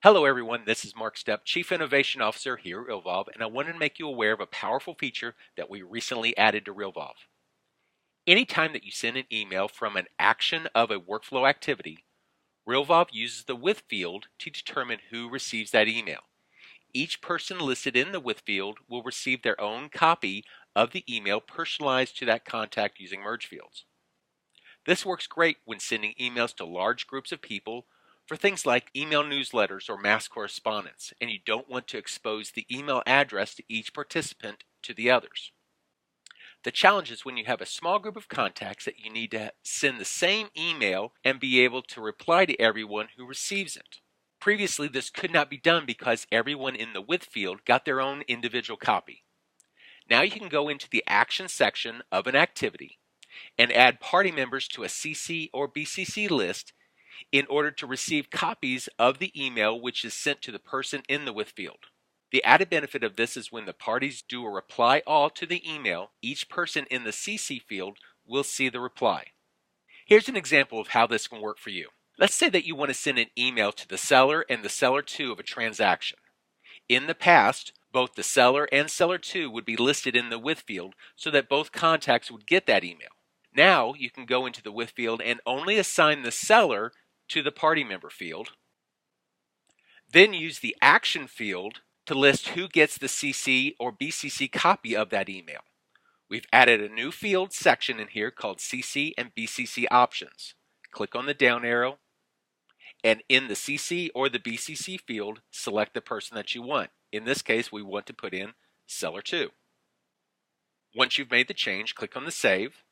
Hello everyone, this is Mark Stepp, Chief Innovation Officer here at Realvolve, and I wanted to make you aware of a powerful feature that we recently added to Realvolve. Anytime that you send an email from an action of a workflow activity, Realvolve uses the with field to determine who receives that email. Each person listed in the with field will receive their own copy of the email personalized to that contact using merge fields. This works great when sending emails to large groups of people for things like email newsletters or mass correspondence, and you don't want to expose the email address to each participant to the others. The challenge is when you have a small group of contacts that you need to send the same email and be able to reply to everyone who receives it. Previously, this could not be done because everyone in the with field got their own individual copy. Now you can go into the action section of an activity and add party members to a CC or BCC list in order to receive copies of the email which is sent to the person in the with field. The added benefit of this is when the parties do a reply all to the email, each person in the CC field will see the reply. Here's an example of how this can work for you. Let's say that you want to send an email to the seller and the seller 2 of a transaction. In the past, both the seller and seller 2 would be listed in the with field so that both contacts would get that email. Now you can go into the with field and only assign the seller to the party member field, then use the action field to list who gets the CC or BCC copy of that email. We've added a new field section in here called CC and BCC Options. Click on the down arrow, and in the CC or the BCC field, select the person that you want. In this case, we want to put in seller 2. Once you've made the change, click on the save,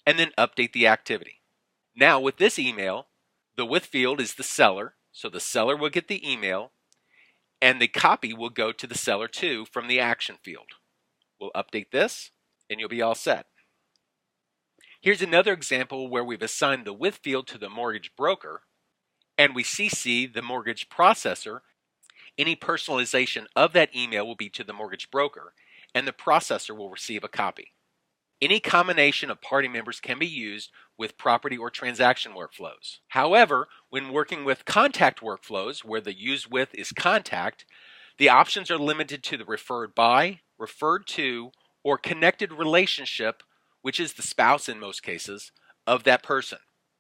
and then update the activity. Now with this email, the with field is the seller, so the seller will get the email, and the copy will go to the seller 2 from the action field. We'll update this, and you'll be all set. Here's another example where we've assigned the with field to the mortgage broker, and we CC the mortgage processor. Any personalization of that email will be to the mortgage broker, and the processor will receive a copy. Any combination of party members can be used with property or transaction workflows. However, when working with contact workflows, where the use with is contact, the options are limited to the referred by, referred to, or connected relationship, which is the spouse in most cases, of that person.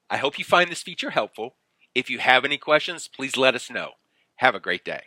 I hope you find this feature helpful. If you have any questions, please let us know. Have a great day.